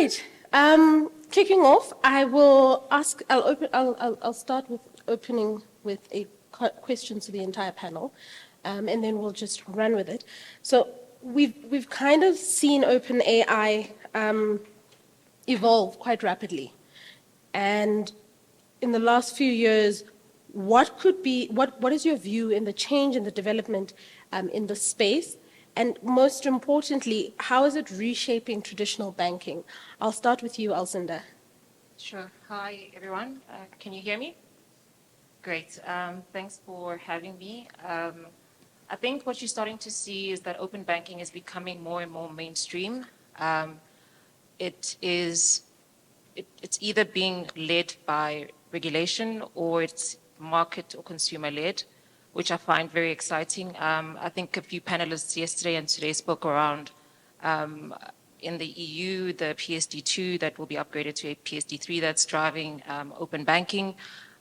Great. Kicking off, I'll start with opening with a question to the entire panel, and then we'll just run with it. So we've kind of seen OpenAI evolve quite rapidly. And in the last few years, what is your view in the change and the development in the space? And most importantly, how is it reshaping traditional banking? I'll start with you, Alcinda. Sure. Hi, everyone. Can you hear me? Great. Thanks for having me. I think what you're starting to see is that open banking is becoming more and more mainstream. It's either being led by regulation or it's market or consumer led, which I find very exciting. I think a few panelists yesterday and today spoke around in the EU, the PSD2 that will be upgraded to a PSD3 that's driving open banking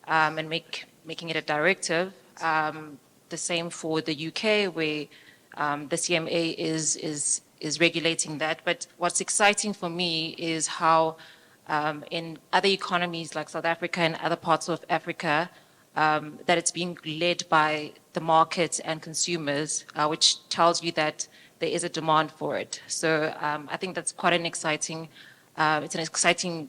and making it a directive. The same for the UK, where the CMA is regulating that. But what's exciting for me is how in other economies like South Africa and other parts of Africa, that it's being led by the market and consumers, which tells you that there is a demand for it. So I think that's quite an exciting, it's an exciting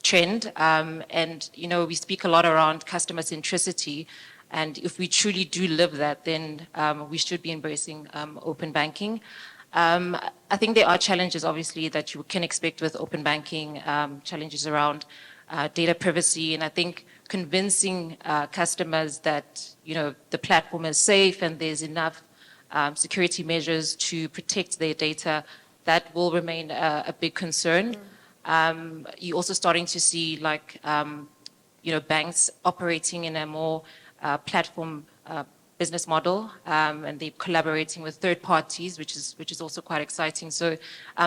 trend. And, you know, we speak a lot around customer centricity. And if we truly do live that, then we should be embracing open banking. I think there are challenges, obviously, that you can expect with open banking, challenges around data privacy. And I think convincing customers that, you know, the platform is safe and there's enough security measures to protect their data, that will remain a big concern. You're also starting to see, like, you know, banks operating in a more platform business model, and they're collaborating with third parties, which is also quite exciting. So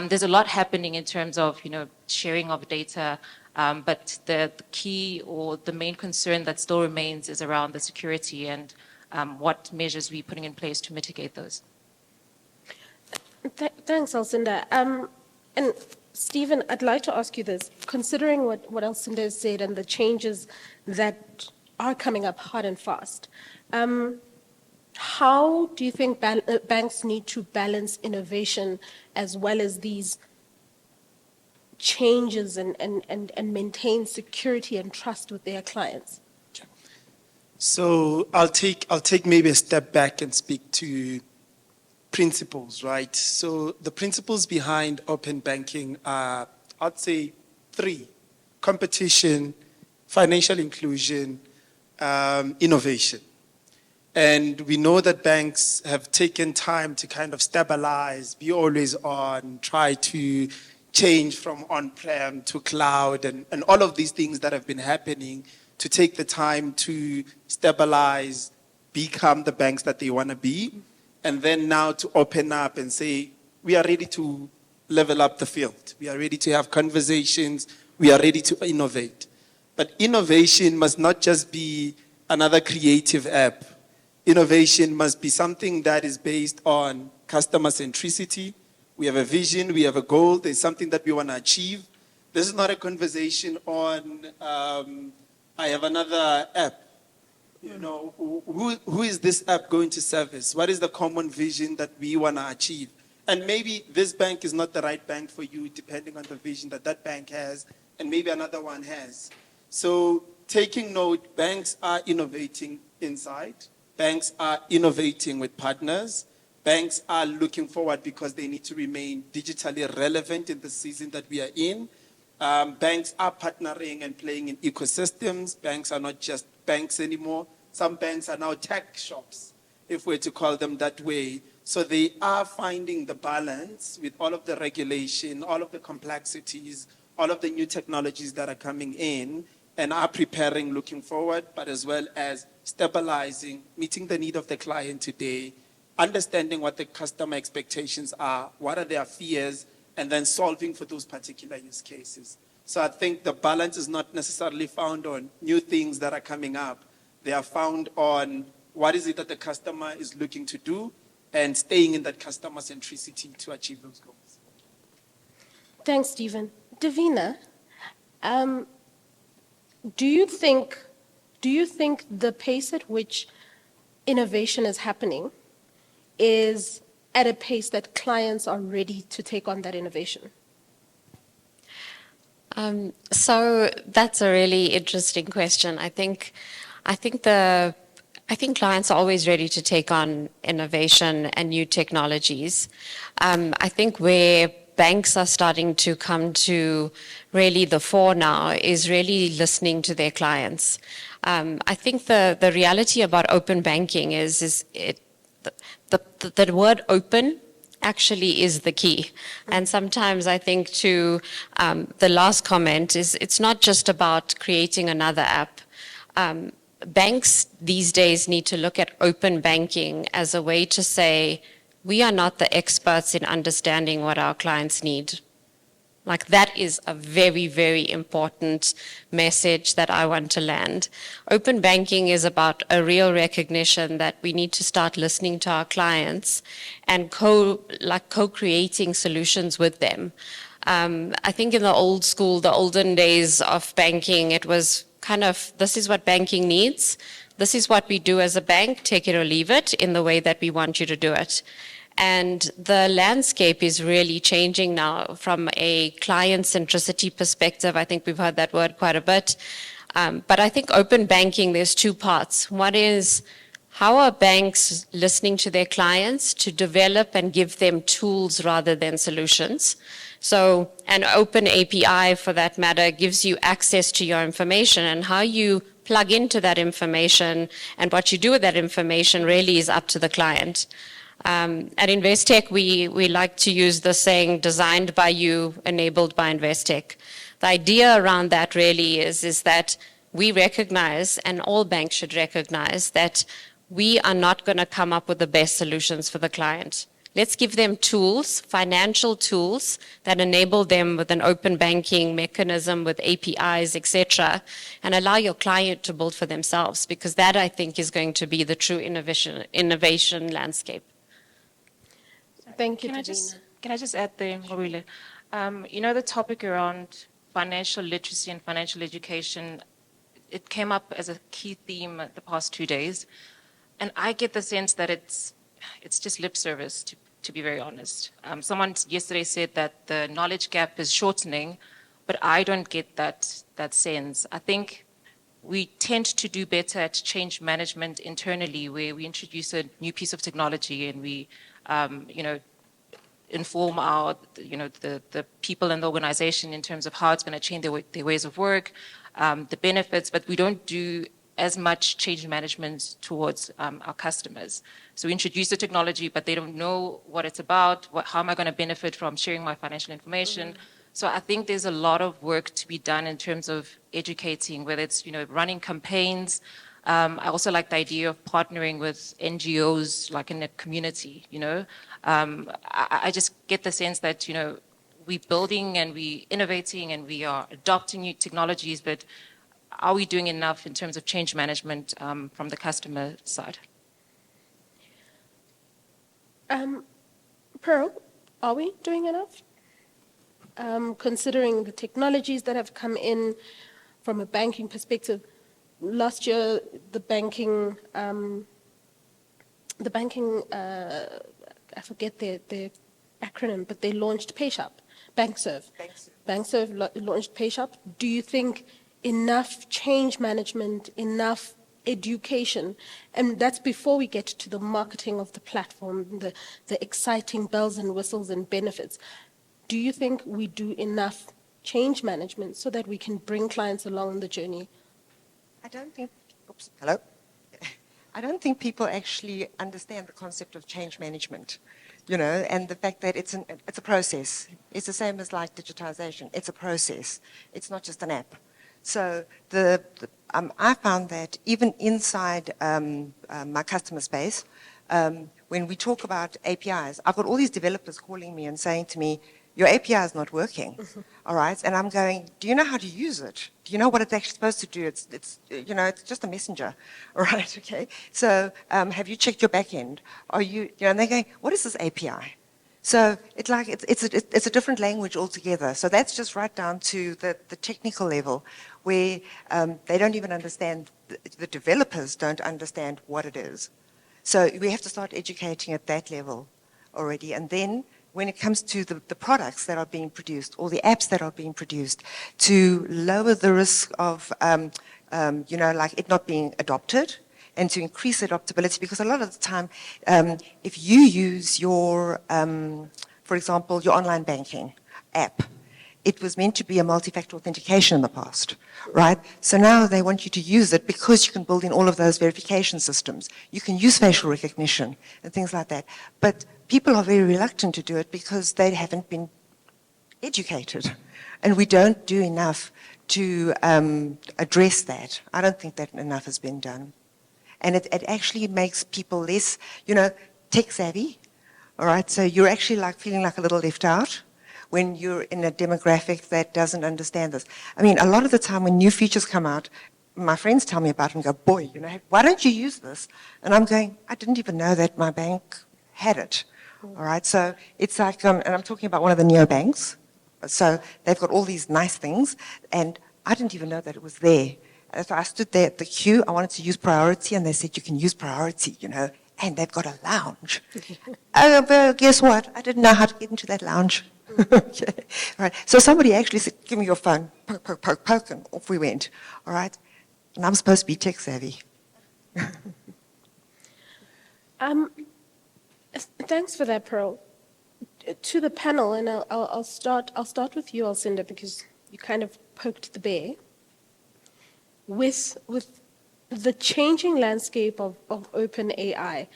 there's a lot happening in terms of, you know, sharing of data, but the key or the main concern that still remains is around the security and what measures we're putting in place to mitigate those. Thanks, Alcinda. And Stephen, I'd like to ask you this. Considering what Alcinda has said and the changes that are coming up hard and fast, how do you think banks need to balance innovation as well as these changes and maintain security and trust with their clients? So I'll take maybe a step back and speak to principles, right? So the principles behind open banking are, I'd say, three: competition, financial inclusion, innovation. And we know that banks have taken time to kind of stabilize, be always on, try to change from on-prem to cloud, and all of these things that have been happening, to take the time to stabilize, become the banks that they want to be, and then now to open up and say, we are ready to level up the field. We are ready to have conversations. We are ready to innovate. But innovation must not just be another creative app. Innovation must be something that is based on customer centricity. We have a vision, we have a goal, there's something that we want to achieve. This is not a conversation on, I have another app. You know, who is this app going to service? What is the common vision that we want to achieve? And maybe this bank is not the right bank for you, depending on the vision that that bank has, and maybe another one has. So taking note, banks are innovating inside. Banks are innovating with partners. Banks are looking forward because they need to remain digitally relevant in the season that we are in. Banks are partnering and playing in ecosystems. Banks are not just banks anymore. Some banks are now tech shops, if we're to call them that way. So they are finding the balance with all of the regulation, all of the complexities, all of the new technologies that are coming in, and are preparing, looking forward, but as well as stabilizing, meeting the need of the client today, understanding what the customer expectations are, what are their fears, and then solving for those particular use cases. So I think the balance is not necessarily found on new things that are coming up. They are found on what is it that the customer is looking to do and staying in that customer centricity to achieve those goals. Thanks, Stephen. Devina, um, do you think the pace at which innovation is happening is at a pace that clients are ready to take on that innovation? So that's a really interesting question. I think clients are always ready to take on innovation and new technologies. I think where banks are starting to come to really the fore now is really listening to their clients. I think the reality about open banking is the word open actually is the key. And sometimes I think to the last comment is it's not just about creating another app. Banks these days need to look at open banking as a way to say, we are not the experts in understanding what our clients need. Like that is a very, very important message that I want to land. Open banking is about a real recognition that we need to start listening to our clients and co-creating solutions with them. I think in the old school, the olden days of banking, it was kind of, this is what banking needs. This is what we do as a bank, take it or leave it in the way that we want you to do it. And the landscape is really changing now from a client centricity perspective. I think we've heard that word quite a bit. But I think open banking, there's two parts. One is, how are banks listening to their clients to develop and give them tools rather than solutions? So an open API, for that matter, gives you access to your information, and how you plug into that information and what you do with that information really is up to the client. At Investec, we like to use the saying, designed by you, enabled by Investec. The idea around that really is that we recognize, and all banks should recognize, that we are not going to come up with the best solutions for the client. Let's give them tools, financial tools, that enable them with an open banking mechanism, with APIs, etc., and allow your client to build for themselves, because that, I think, is going to be the true innovation landscape. Thank you, Can Devina. I just add there, Nqobile? The topic around financial literacy and financial education, it came up as a key theme the past 2 days. And I get the sense that it's just lip service, to be very honest. Someone yesterday said that the knowledge gap is shortening, but I don't get that sense. I think we tend to do better at change management internally, where we introduce a new piece of technology and we, inform our, the people in the organization in terms of how it's going to change their ways of work, the benefits, but we don't do as much change management towards our customers. So we introduce the technology, but they don't know what it's about. How am I going to benefit from sharing my financial information? So I think there's a lot of work to be done in terms of educating, whether it's running campaigns. I also like the idea of partnering with NGOs, like in the community. I just get the sense that we're building and we're innovating and we are adopting new technologies, but are we doing enough in terms of change management from the customer side? Pearl, are we doing enough? Considering the technologies that have come in from a banking perspective, last year the banking, I forget their acronym, but they launched PayShap, BankServe. BankServe launched PayShap. Do you think enough change management, enough education, and that's before we get to the marketing of the platform, the exciting bells and whistles and benefits. Do you think we do enough change management so that we can bring clients along the journey? I don't think people actually understand the concept of change management, and the fact that it's a process. It's the same as like digitization. It's a process. It's not just an app. So I found that even inside my customer space, when we talk about APIs, I've got all these developers calling me and saying to me, your API is not working, all right? And I'm going, do you know how to use it? Do you know what it's actually supposed to do? It's just a messenger, all right, okay? So have you checked your back end? And they're going, what is this API? So it's a different language altogether. So that's just right down to the technical level where they don't even understand, the developers don't understand what it is. So we have to start educating at that level already. And then when it comes to the products that are being produced or the apps that are being produced, to lower the risk of, like it not being adopted, and to increase adoptability, because a lot of the time, if you use your, for example, your online banking app, it was meant to be a multi-factor authentication in the past, right? So now they want you to use it because you can build in all of those verification systems. You can use facial recognition and things like that. But people are very reluctant to do it because they haven't been educated. And we don't do enough to address that. I don't think that enough has been done. And it actually makes people less, tech savvy, all right? So you're actually like feeling like a little left out when you're in a demographic that doesn't understand this. I mean, a lot of the time when new features come out, my friends tell me about it and go, boy, why don't you use this? And I'm going, I didn't even know that my bank had it, all right? So it's like, and I'm talking about one of the neobanks. So they've got all these nice things, and I didn't even know that it was there. So I stood there at the queue. I wanted to use priority, and they said, you can use priority, and they've got a lounge. But guess what? I didn't know how to get into that lounge. Okay. All right. So somebody actually said, give me your phone. Poke, poke, poke, poke, and off we went. All right. And I'm supposed to be tech savvy. Thanks for that, Pearl. To the panel, and I'll start with you, Alcinda, because you kind of poked the bear. With the changing landscape of open AI,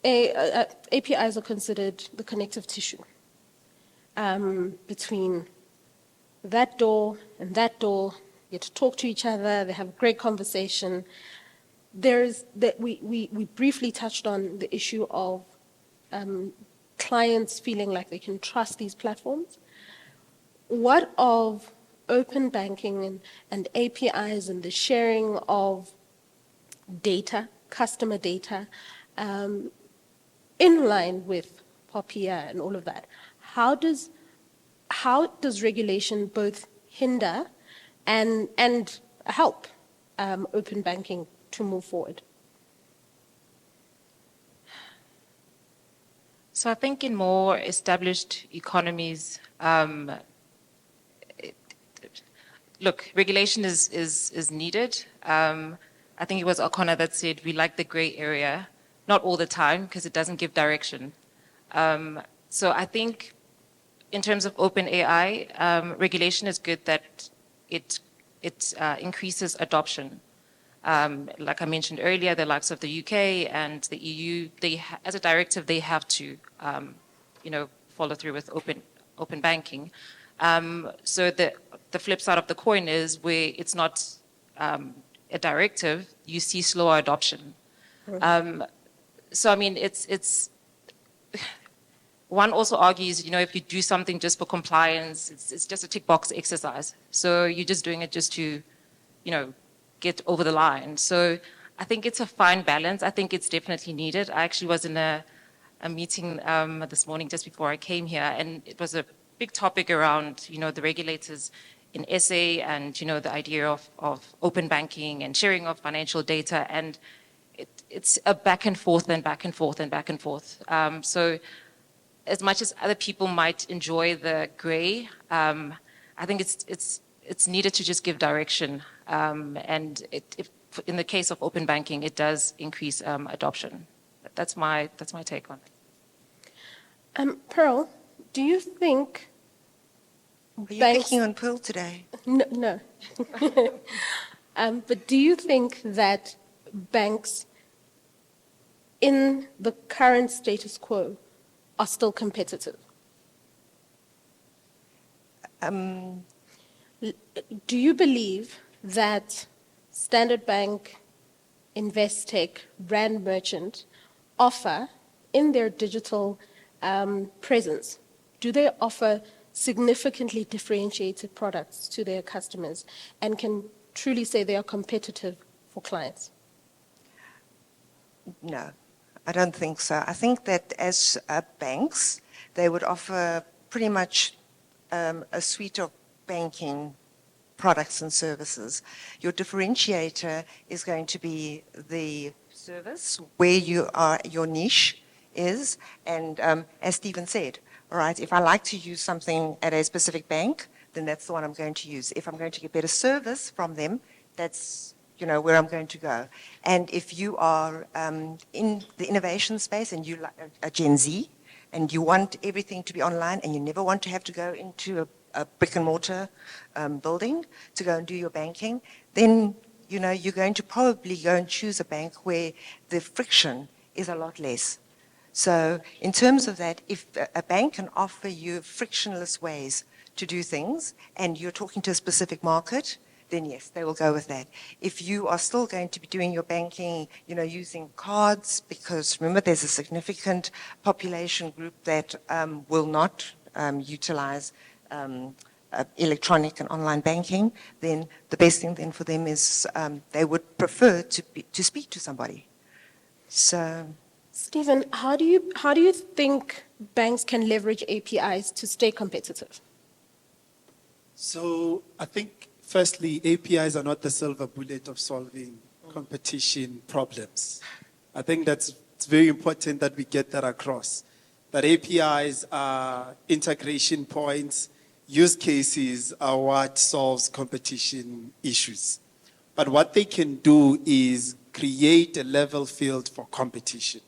APIs are considered the connective tissue between that door and that door. You get to talk to each other. They have a great conversation. We briefly touched on the issue of clients feeling like they can trust these platforms. What of open banking and APIs and the sharing of data, customer data, in line with POPIA and all of that? How does regulation both hinder and help open banking to move forward? So I think in more established economies, look, regulation is needed. I think it was O'Connor that said we like the gray area, not all the time because it doesn't give direction. So I think in terms of open AI, regulation is good that it increases adoption. Like I mentioned earlier, the likes of the UK and the EU, as a directive, they have to, follow through with open banking. So the flip side of the coin is where it's not a directive, you see slower adoption. So I mean, it's one also argues, if you do something just for compliance, it's just a tick box exercise. So you're just doing it just to, get over the line. So I think it's a fine balance. I think it's definitely needed. I actually was in a meeting this morning just before I came here, and it was a big topic around, the regulators in SA and, the idea of open banking and sharing of financial data. And it's a back and forth and back and forth and back and forth. So as much as other people might enjoy the gray, I think it's needed to just give direction. And if in the case of open banking, it does increase adoption. That's my take on it. Pearl, do you think Are you picking on Pearl today? No. But do you think that banks in the current status quo are still competitive? Do you believe that Standard Bank, Investec, Rand Merchant offer in their digital presence, do they offer significantly differentiated products to their customers and can truly say they are competitive for clients? No. I don't think so. I think that as banks, they would offer pretty much a suite of banking products and services. Your differentiator is going to be the service, where you are, your niche is, and as Stephen said, all right, if I like to use something at a specific bank, then that's the one I'm going to use. If I'm going to get better service from them, that's where I'm going to go. And if you are in the innovation space and you like a Gen Z, and you want everything to be online, and you never want to have to go into a brick and mortar building to go and do your banking, then you're going to probably go and choose a bank where the friction is a lot less. So in terms of that, if a bank can offer you frictionless ways to do things, and you're talking to a specific market, then yes, they will go with that. If you are still going to be doing your banking, using cards, because remember there's a significant population group that will not utilize electronic and online banking, then the best thing then for them is they would prefer to speak to somebody. So, Stephen, how do you think banks can leverage APIs to stay competitive? So I think, firstly, APIs are not the silver bullet of solving competition problems. I think it's very important that we get that across. That APIs are integration points, use cases are what solves competition issues. But what they can do is create a level field for competition.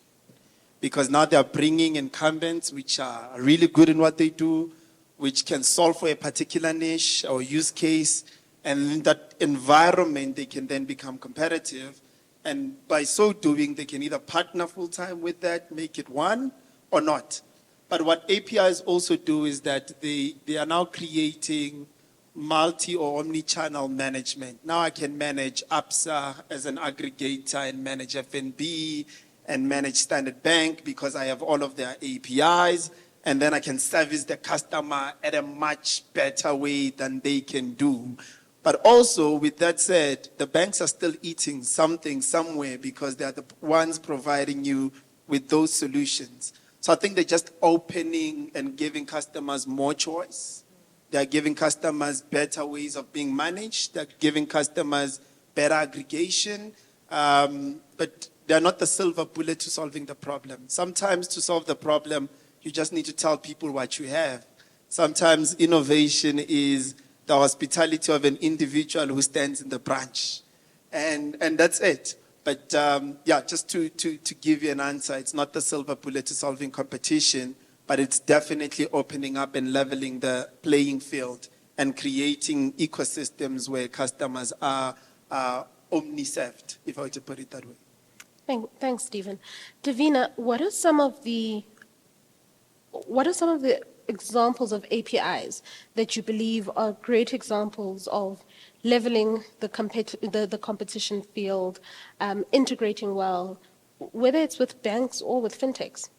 Because now they're bringing incumbents which are really good in what they do, which can solve for a particular niche or use case, and in that environment they can then become competitive, and by so doing they can either partner full-time with that, make it one, or not. But what APIs also do is that they are now creating multi or omni-channel management. Now I can manage ABSA as an aggregator and manage FNB and manage Standard Bank because I have all of their APIs, and then I can service the customer at a much better way than they can do. But also, with that said, the banks are still eating something somewhere because they are the ones providing you with those solutions. So I think they're just opening and giving customers more choice. They're giving customers better ways of being managed. They're giving customers better aggregation. But they're not the silver bullet to solving the problem. Sometimes to solve the problem, you just need to tell people what you have. Sometimes innovation is the hospitality of an individual who stands in the branch. And that's it. But just to give you an answer, it's not the silver bullet to solving competition, but it's definitely opening up and leveling the playing field and creating ecosystems where customers are omni-served, if I were to put it that way. Thanks, Stephen. Devina, what are some of the examples of APIs that you believe are great examples of leveling the competition field, integrating well, whether it's with banks or with fintechs?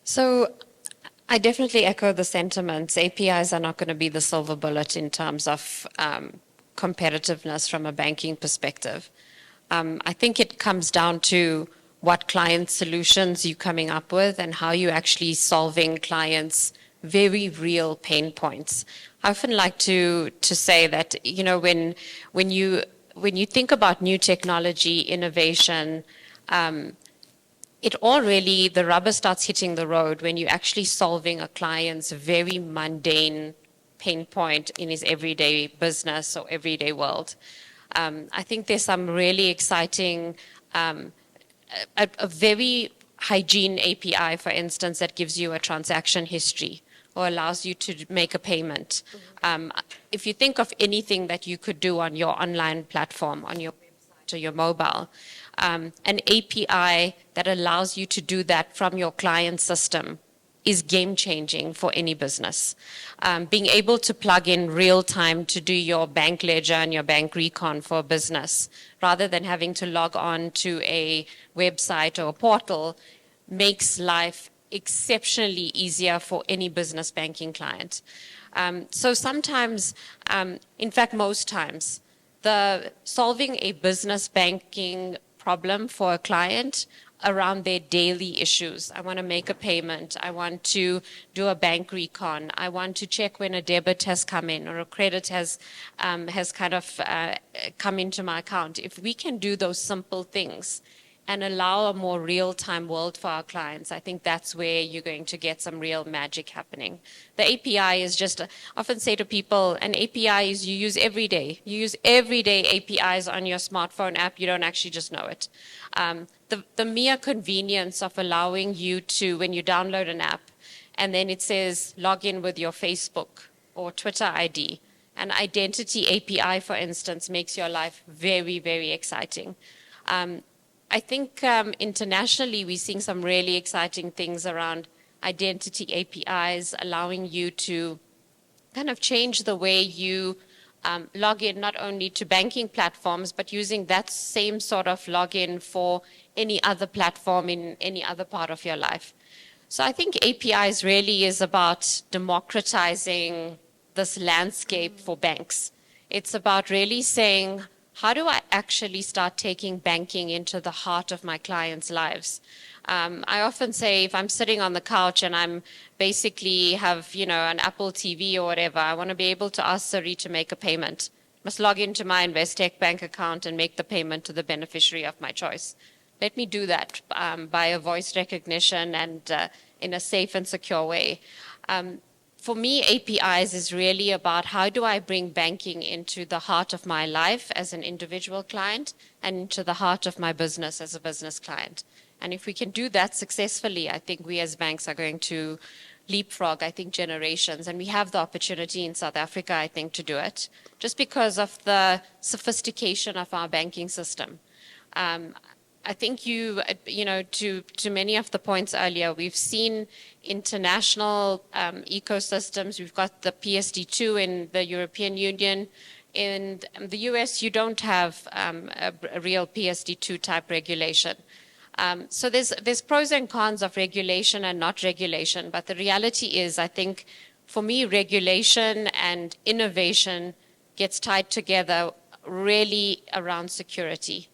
So I definitely echo the sentiments. APIs are not going to be the silver bullet in terms of competitiveness from a banking perspective. I think it comes down to what client solutions you're coming up with and how you're actually solving clients' very real pain points. I often like to say that, when you think about new technology, innovation, it all really, the rubber starts hitting the road when you're actually solving a client's very mundane pain point in his everyday business or everyday world. I think there's some really exciting, a very hygiene API, for instance, that gives you a transaction history or allows you to make a payment. If you think of anything that you could do on your online platform, on your website or your mobile, an API that allows you to do that from your client system is game-changing for any business. Being able to plug in real time to do your bank ledger and your bank recon for a business, rather than having to log on to a website or a portal, makes life exceptionally easier for any business banking client. So sometimes, in fact most times, the solving a business banking problem for a client around their daily issues. I want to make a payment. I want to do a bank recon. I want to check when a debit has come in or a credit has kind of come into my account. If we can do those simple things and allow a more real-time world for our clients, I think that's where you're going to get some real magic happening. The API is just, I often say to people, an API is you use every day. You use everyday APIs on your smartphone app. You don't actually just know it. The mere convenience of allowing you to, when you download an app, and then it says log in with your Facebook or Twitter ID, an identity API, for instance, makes your life very, very exciting. I think internationally we're seeing some really exciting things around identity APIs, allowing you to kind of change the way you log in not only to banking platforms, but using that same sort of login for any other platform in any other part of your life. So I think APIs really is about democratizing this landscape for banks. It's about really saying, how do I actually start taking banking into the heart of my clients' lives? I often say if I'm sitting on the couch and I'm basically have, an Apple TV or whatever, I want to be able to ask Siri to make a payment. I must log into my Investec bank account and make the payment to the beneficiary of my choice. Let me do that by a voice recognition and in a safe and secure way. For me, APIs is really about how do I bring banking into the heart of my life as an individual client and into the heart of my business as a business client. And if we can do that successfully, I think we as banks are going to leapfrog, generations. And we have the opportunity in South Africa, to do it, just because of the sophistication of our banking system. I think to many of the points earlier, we've seen international ecosystems. We've got the PSD2 in the European Union. In the US, you don't have a real PSD2 type regulation. So there's pros and cons of regulation and not regulation. But the reality is, I think, for me, regulation and innovation gets tied together really around security.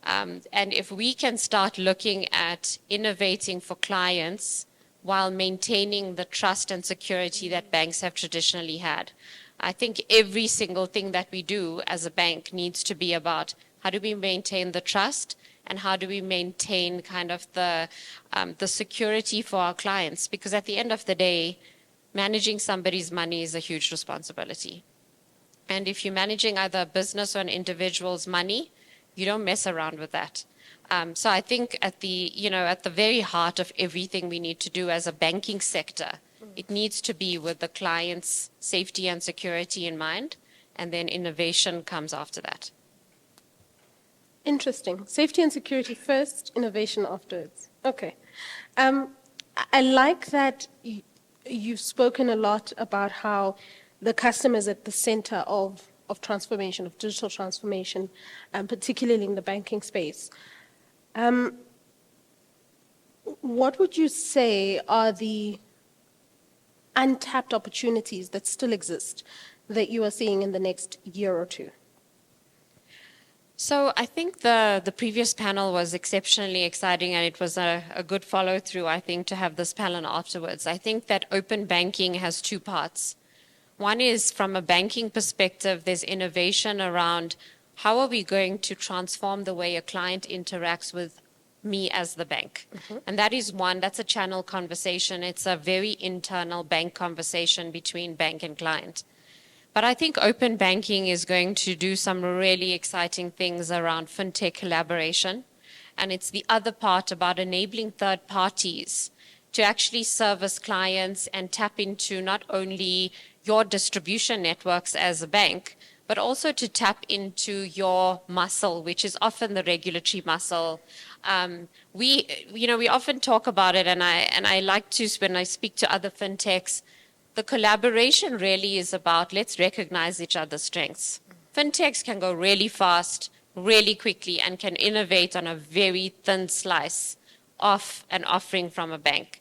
And if we can start looking at innovating for clients while maintaining the trust and security that banks have traditionally had, I think every single thing that we do as a bank needs to be about how do we maintain the trust and how do we maintain kind of the security for our clients. Because at the end of the day, managing somebody's money is a huge responsibility. And if you're managing either a business or an individual's money, you don't mess around with that. So I think at the very heart of everything we need to do as a banking sector, it needs to be with the client's safety and security in mind, and then innovation comes after that. Interesting. Safety and security first, innovation afterwards. Okay. I like that you've spoken a lot about how the customer is at the center of transformation, of digital transformation, particularly in the banking space. What would you say are the untapped opportunities that still exist that you are seeing in the next year or two? So I think the previous panel was exceptionally exciting, and it was a good follow-through, to have this panel afterwards. I think that open banking has two parts. One is from a banking perspective, there's innovation around how are we going to transform the way a client interacts with me as the bank. Mm-hmm. And that is one, that's a channel conversation. It's a very internal bank conversation between bank and client. But I think open banking is going to do some really exciting things around fintech collaboration. And it's the other part about enabling third parties to actually service clients and tap into not only your distribution networks as a bank, but also to tap into your muscle, which is often the regulatory muscle. We often talk about it, and I like to, when I speak to other fintechs, the collaboration really is about let's recognize each other's strengths. Fintechs can go really fast, really quickly, and can innovate on a very thin slice of an offering from a bank.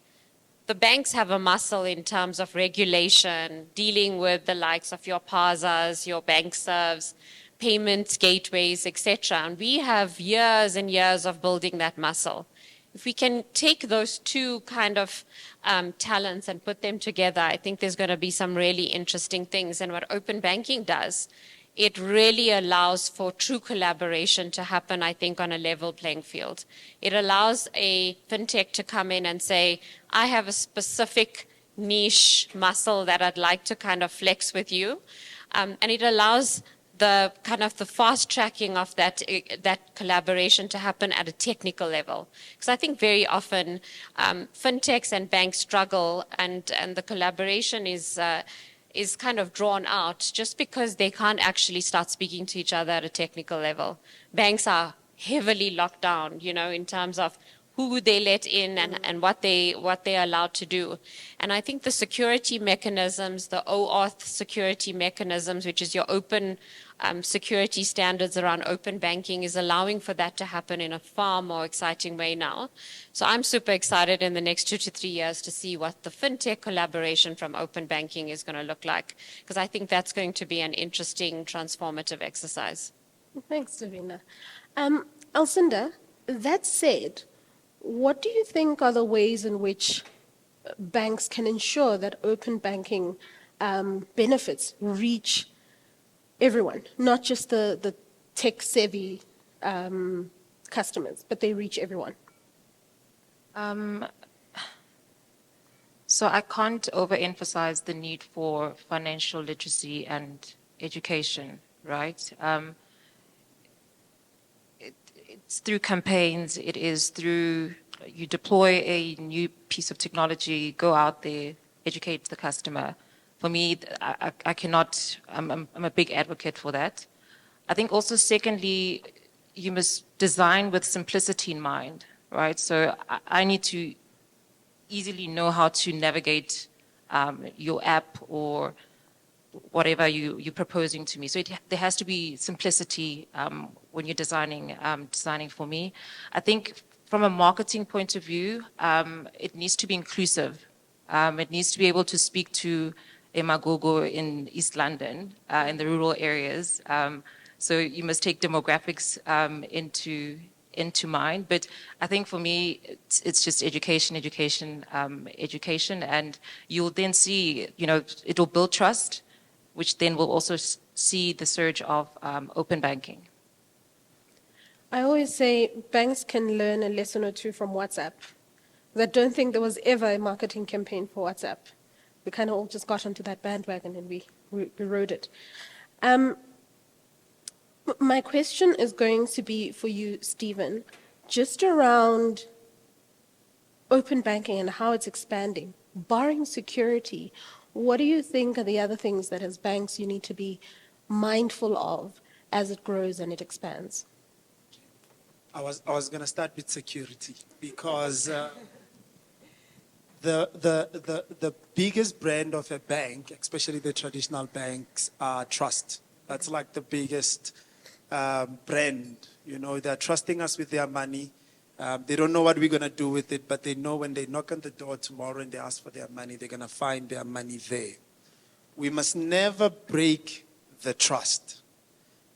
The banks have a muscle in terms of regulation, dealing with the likes of your PASAs, your bank serves, payments, gateways, etc. And we have years and years of building that muscle. If we can take those two kind of talents and put them together, I think there's going to be some really interesting things. And what open banking does, it really allows for true collaboration to happen, I think, on a level playing field. It allows a fintech to come in and say, I have a specific niche muscle that I'd like to kind of flex with you. And it allows the kind of the fast tracking of that collaboration to happen at a technical level. Because I think very often fintechs and banks struggle, and the collaboration is kind of drawn out just because they can't actually start speaking to each other at a technical level. Banks are heavily locked down, in terms of who they let in and what they're allowed to do. And I think the security mechanisms, the OAuth security mechanisms, which is your open security standards around open banking, is allowing for that to happen in a far more exciting way now. So I'm super excited in the next 2 to 3 years to see what the fintech collaboration from open banking is going to look like, because I think that's going to be an interesting transformative exercise. Thanks, Devina. Alcinda, that said, what do you think are the ways in which banks can ensure that open banking benefits reach everyone, not just the tech-savvy customers, but they reach everyone? So I can't overemphasize the need for financial literacy and education, right? It's through campaigns, it is through, you deploy a new piece of technology, go out there, educate the customer. For me, I cannot, I'm a big advocate for that. I think also secondly, you must design with simplicity in mind, right? So I need to easily know how to navigate your app or whatever you're proposing to me. So there has to be simplicity when you're designing for me. I think from a marketing point of view, it needs to be inclusive. It needs to be able to speak to a Magogo in East London, in the rural areas. So you must take demographics into mind. But I think for me, it's just education, and you'll then see, it'll build trust, which then will also see the surge of open banking. I always say banks can learn a lesson or two from WhatsApp. I don't think there was ever a marketing campaign for WhatsApp. We kind of all just got onto that bandwagon and we rode it. My question is going to be for you, Stephen, just around open banking and how it's expanding. Barring security, what do you think are the other things that as banks you need to be mindful of as it grows and it expands? I was going to start with security because the biggest brand of a bank, especially the traditional banks, are trust. That's like the biggest brand. They're trusting us with their money. They don't know what we're going to do with it, but they know when they knock on the door tomorrow and they ask for their money, they're going to find their money there. We must never break the trust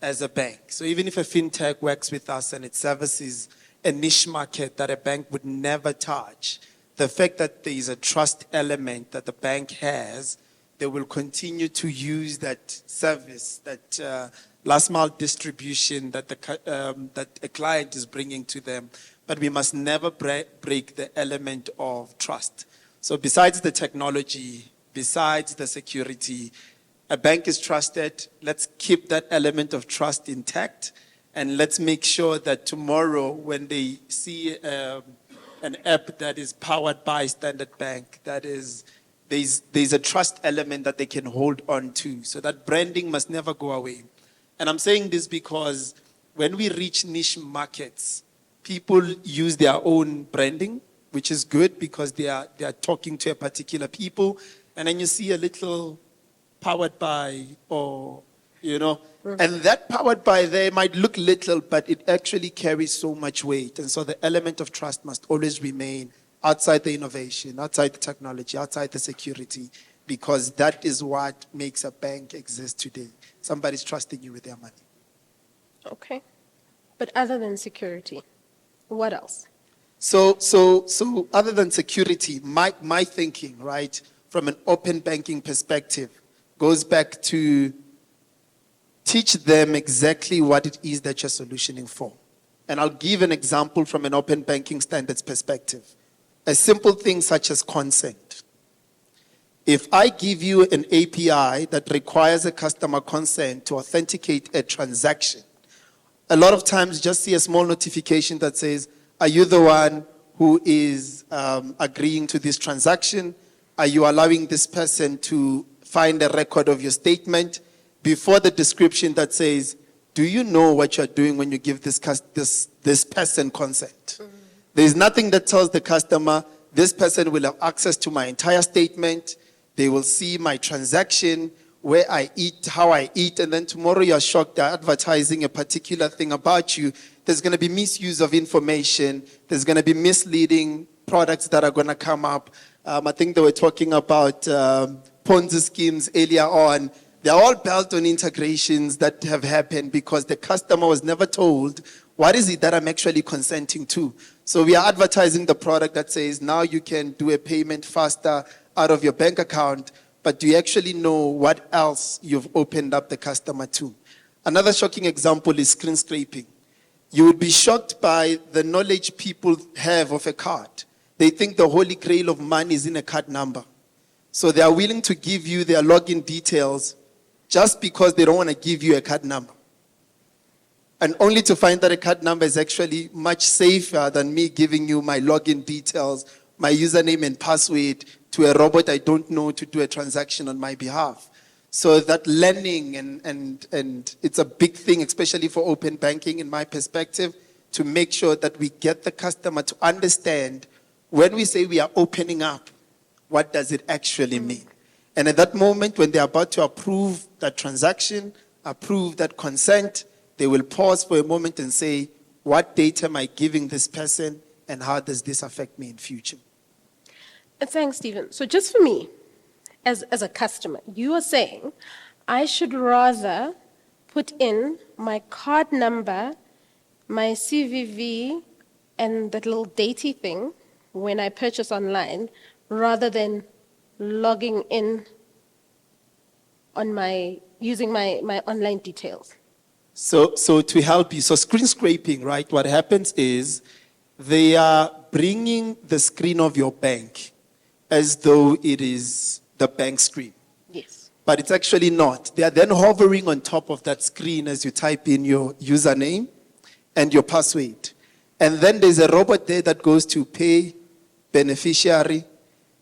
as a bank. So even if a fintech works with us and it services a niche market that a bank would never touch, the fact that there is a trust element that the bank has, they will continue to use that service, that last mile distribution that that a client is bringing to them. But we must never break the element of trust. So besides the technology, besides the security, a bank is trusted. Let's keep that element of trust intact. And let's make sure that tomorrow when they see an app that is powered by Standard Bank, there's a trust element that they can hold on to. So that branding must never go away. And I'm saying this because when we reach niche markets, people use their own branding, which is good because they are talking to a particular people. And then you see a little powered by or, and that powered by there might look little, but it actually carries so much weight. And so the element of trust must always remain outside the innovation, outside the technology, outside the security, because that is what makes a bank exist today. Somebody's trusting you with their money. Okay. But other than security, what else? So other than security, my thinking, right, from an open banking perspective, goes back to teach them exactly what it is that you're solutioning for. And I'll give an example from an open banking standards perspective. A simple thing such as consent. If I give you an API that requires a customer consent to authenticate a transaction, a lot of times you just see a small notification that says, are you the one who is agreeing to this transaction? Are you allowing this person to find a record of your statement? Before the description that says, do you know what you're doing when you give this person consent? Mm-hmm. There's nothing that tells the customer, this person will have access to my entire statement. They will see my transaction, where I eat, how I eat, and then tomorrow you're shocked they're advertising a particular thing about you. There's going to be misuse of information. There's going to be misleading products that are going to come up. I think they were talking about Ponzi schemes earlier on. They're all built on integrations that have happened because the customer was never told, what is it that I'm actually consenting to? So we are advertising the product that says, now you can do a payment faster out of your bank account, but do you actually know what else you've opened up the customer to? Another shocking example is screen scraping. You would be shocked by the knowledge people have of a card. They think the holy grail of money is in a card number. So they are willing to give you their login details just because they don't want to give you a card number. And only to find that a card number is actually much safer than me giving you my login details, my username and password to a robot I don't know to do a transaction on my behalf. So that learning and it's a big thing, especially for open banking in my perspective, to make sure that we get the customer to understand when we say we are opening up, what does it actually mean? And at that moment, when they're about to approve that transaction, approve that consent, they will pause for a moment and say, what data am I giving this person and how does this affect me in future? Thanks, Stephen. So just for me, as a customer, you are saying I should rather put in my card number, my CVV, and that little datey thing when I purchase online, rather than logging in on using my online details. So to help you, so screen scraping, right? What happens is they are bringing the screen of your bank as though it is the bank screen. Yes. But it's actually not. They are then hovering on top of that screen as you type in your username and your password. And then there's a robot there that goes to pay beneficiary,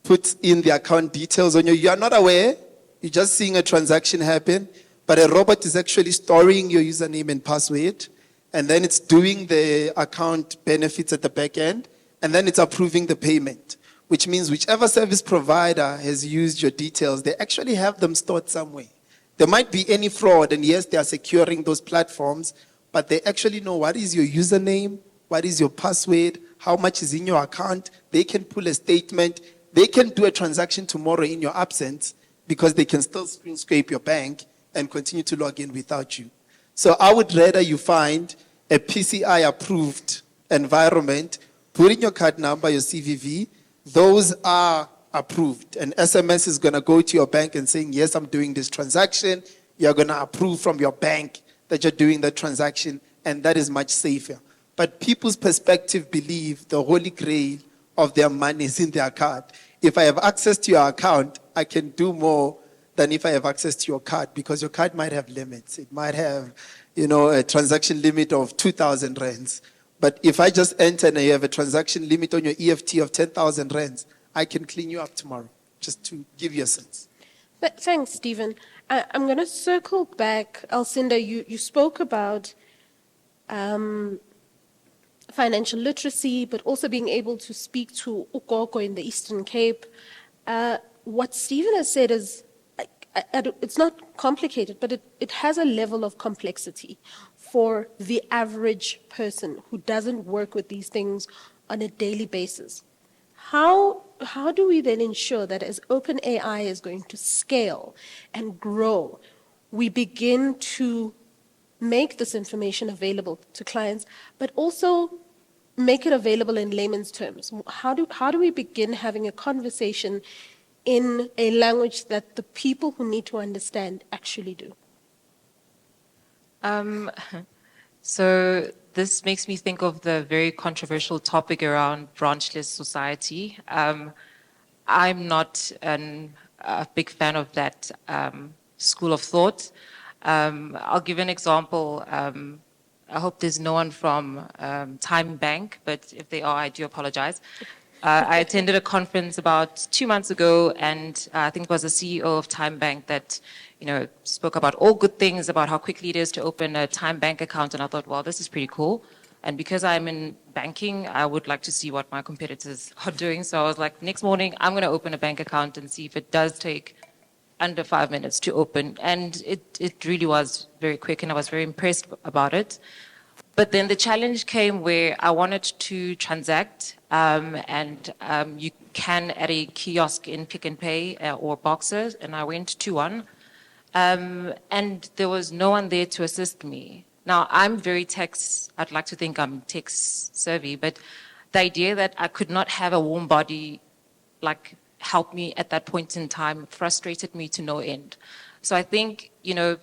puts in the account details on you. You are not aware. You're just seeing a transaction happen. But a robot is actually storing your username and password. And then it's doing the account benefits at the back end. And then it's approving the payment. Which means whichever service provider has used your details, they actually have them stored somewhere. There might be any fraud, and yes, they are securing those platforms, but they actually know what is your username, what is your password, how much is in your account. They can pull a statement. They can do a transaction tomorrow in your absence because they can still screen scrape your bank and continue to log in without you. So I would rather you find a PCI-approved environment, put in your card number, your CVV. Those are approved. An SMS is going to go to your bank and saying, yes, I'm doing this transaction. You're going to approve from your bank that you're doing that transaction, and that is much safer. But people's perspective believe the holy grail of their money is in their card. If I have access to your account, I can do more than if I have access to your card, because your card might have limits. It might have, a transaction limit of 2,000 rands. But if I just enter and you have a transaction limit on your EFT of 10,000 rands, I can clean you up tomorrow, just to give you a sense. But thanks, Stephen. I'm going to circle back. Alcinda, you spoke about financial literacy, but also being able to speak to Ukoko in the Eastern Cape. What Stephen has said is, it's not complicated, but it has a level of complexity for the average person who doesn't work with these things on a daily basis. How do we then ensure that as OpenAI is going to scale and grow, we begin to make this information available to clients, but also make it available in layman's terms? How do we begin having a conversation in a language that the people who need to understand actually do? So this makes me think of the very controversial topic around branchless society. I'm not a big fan of that school of thought. I'll give an example. I hope there's no one from Time Bank, but if they are, I do apologize. I attended a conference about 2 months ago, and I think it was the CEO of Time Bank that, spoke about all good things about how quickly it is to open a Time Bank account. And I thought, well, this is pretty cool. And because I'm in banking, I would like to see what my competitors are doing. So I was like, next morning, I'm going to open a bank account and see if it does take under 5 minutes to open. And it really was very quick, and I was very impressed about it. But then the challenge came where I wanted to transact, and you can at a kiosk in Pick and Pay or Boxers, and I went to one, and there was no one there to assist me. Now, I'm very I'd like to think I'm tech savvy, but the idea that I could not have a warm body help me at that point in time frustrated me to no end. So I think, there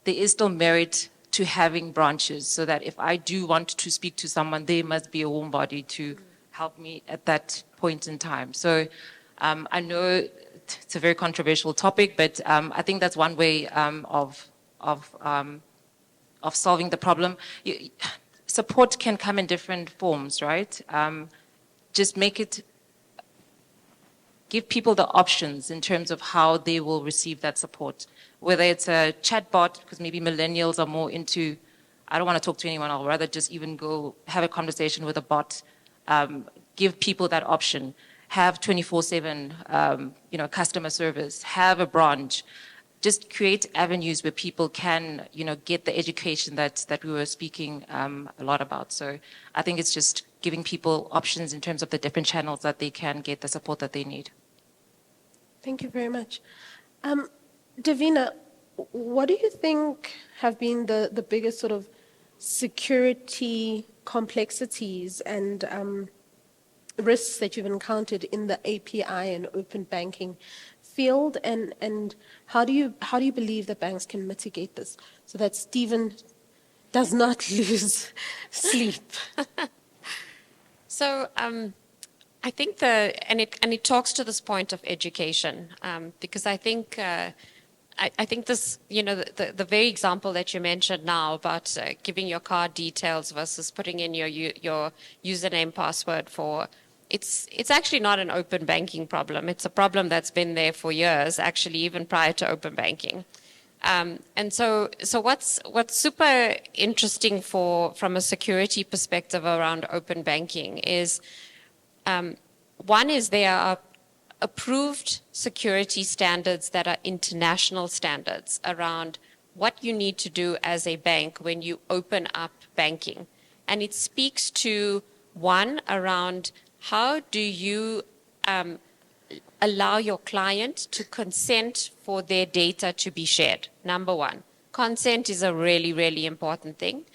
is still merit to having branches, so that if I do want to speak to someone, there must be a warm body to help me at that point in time. So I know it's a very controversial topic, but I think that's one way of solving the problem. Support can come in different forms, right? Just give people the options in terms of how they will receive that support. Whether it's a chatbot, because maybe millennials are more into, I don't want to talk to anyone, I'll rather just even go have a conversation with a bot. Give people that option. Have 24/7, customer service. Have a branch. Just create avenues where people can, get the education that we were speaking a lot about. So I think it's just giving people options in terms of the different channels that they can get the support that they need. Thank you very much. Devina, what do you think have been the biggest sort of security complexities and risks that you've encountered in the API and open banking field, and how do you believe that banks can mitigate this so that Stephen does not lose sleep? So I think it talks to this point of education, because I think this, the very example that you mentioned now about giving your card details versus putting in your username password it's actually not an open banking problem. It's a problem that's been there for years, actually, even prior to open banking. And so what's super interesting from a security perspective around open banking is, one is there are approved security standards that are international standards around what you need to do as a bank when you open up banking. And it speaks to, one, around how do you allow your client to consent for their data to be shared? Number one, consent is a really, really important thing.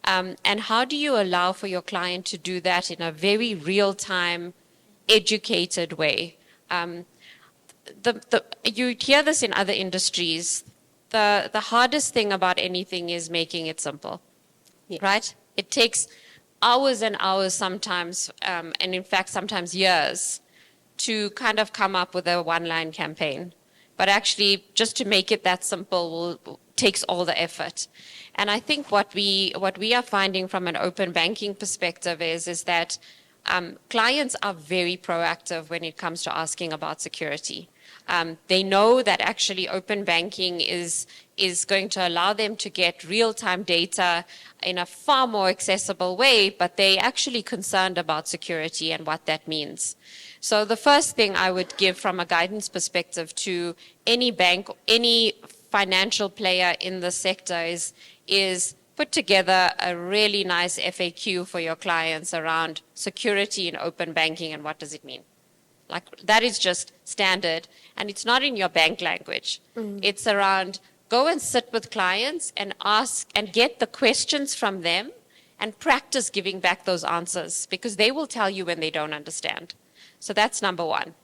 And how do you allow for your client to do that in a very real-time, educated way? You hear this in other industries. The hardest thing about anything is making it simple, right? It takes hours and hours sometimes, and in fact sometimes years, to kind of come up with a one-line campaign. But actually, just to make it that simple takes all the effort. And I think what we are finding from an open banking perspective is that clients are very proactive when it comes to asking about security. They know that actually open banking is going to allow them to get real-time data in a far more accessible way, but they're actually concerned about security and what that means. So the first thing I would give from a guidance perspective to any bank, any financial player in the sector is put together a really nice FAQ for your clients around security in open banking and what does it mean. Like, that is just standard, and it's not in your bank language. It's around, go and sit with clients and ask and get the questions from them and practice giving back those answers, because they will tell you when they don't understand. So that's number one.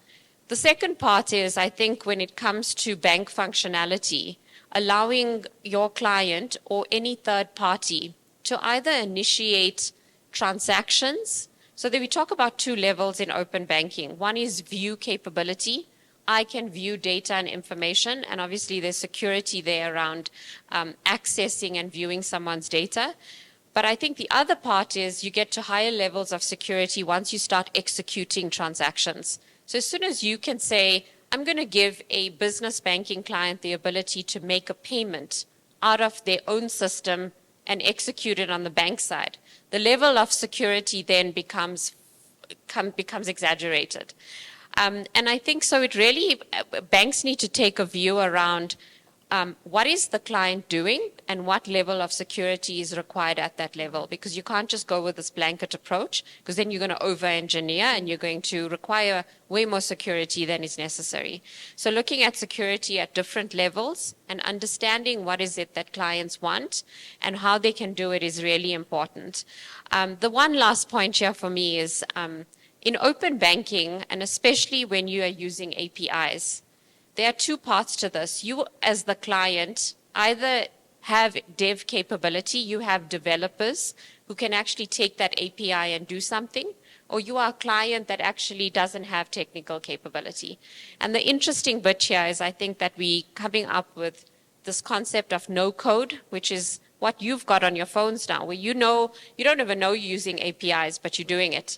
The second part is, I think when it comes to bank functionality, allowing your client or any third party to either initiate transactions. So that we talk about two levels in open banking. One is view capability. I can view data and information, and obviously there's security there around accessing and viewing someone's data. But I think the other part is you get to higher levels of security once you start executing transactions. So as soon as you can say, I'm going to give a business banking client the ability to make a payment out of their own system and execute it on the bank side, the level of security then becomes exaggerated. And I think so it really, banks need to take a view around what is the client doing and what level of security is required at that level, because you can't just go with this blanket approach, because then you're going to over-engineer and you're going to require way more security than is necessary. So looking at security at different levels and understanding what is it that clients want and how they can do it is really important. The one last point here for me is in open banking, and especially when you are using APIs, there are two parts to this. You, as the client, either have dev capability, you have developers who can actually take that API and do something, or you are a client that actually doesn't have technical capability. And the interesting bit here is I think that we coming up with this concept of no code, which is what you've got on your phones now, where you know, you don't even know you're using APIs, but you're doing it.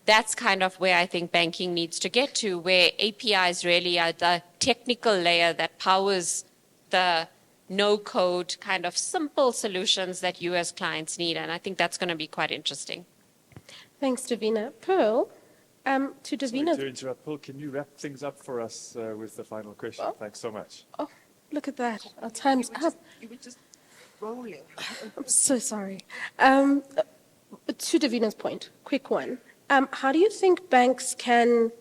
That's kind of where I think banking needs to get to, where APIs really are the technical layer that powers the no-code kind of simple solutions that you as clients need. And I think that's going to be quite interesting. Thanks, Devina. Pearl, to Devina. Sorry to interrupt. Paul, can you wrap things up for us with the final question? Oh. Thanks so much. Oh, look at that. Our time's up. You were just rolling. I'm so sorry. To Davina's point, quick one. How do you think banks can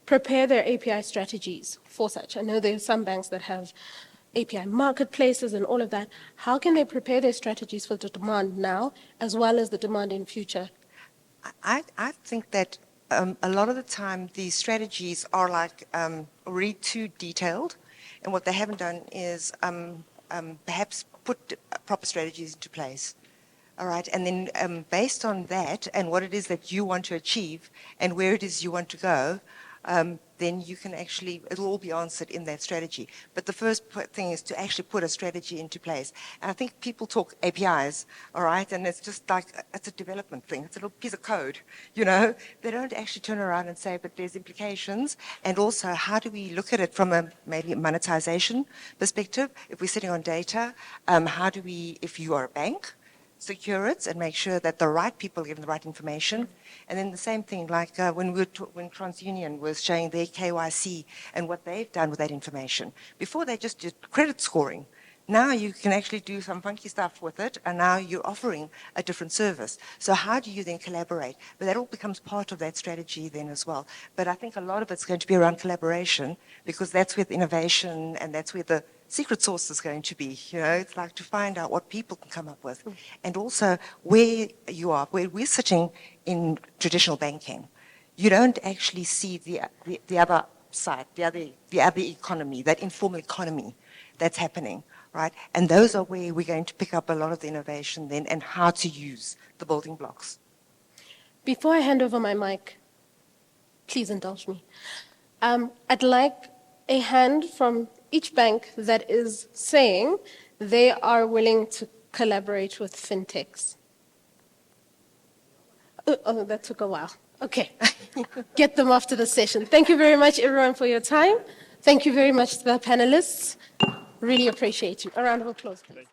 prepare their API strategies for such? I know there are some banks that have API marketplaces and all of that. How can they prepare their strategies for the demand now as well as the demand in future? I think that a lot of the time these strategies are like already too detailed, and what they haven't done is perhaps put proper strategies into place. All right, and then based on that and what it is that you want to achieve and where it is you want to go, then you can actually, it'll all be answered in that strategy. But the first thing is to actually put a strategy into place. And I think people talk APIs, all right, and it's just like, it's a development thing. It's a little piece of code, you know. They don't actually turn around and say, but there's implications. And also, how do we look at it from a maybe monetization perspective? If we're sitting on data, how do we, if you are a bank, secure it and make sure that the right people are given the right information. And then the same thing, like when TransUnion was showing their KYC and what they've done with that information. Before they just did credit scoring. Now you can actually do some funky stuff with it, and now you're offering a different service. So how do you then collaborate? But that all becomes part of that strategy then as well. But I think a lot of it's going to be around collaboration, because that's where the innovation and that's where the secret sauce is going to be. You know, it's like to find out what people can come up with. And also where you are, where we're sitting in traditional banking, you don't actually see the other side, the other economy, that informal economy that's happening. Right? And those are where we're going to pick up a lot of the innovation then, and how to use the building blocks. Before I hand over my mic, please indulge me. I'd like a hand from each bank that is saying they are willing to collaborate with fintechs. Oh, that took a while. Okay. Get them after the session. Thank you very much, everyone, for your time. Thank you very much to the panelists. Really appreciate you. A round of applause, please.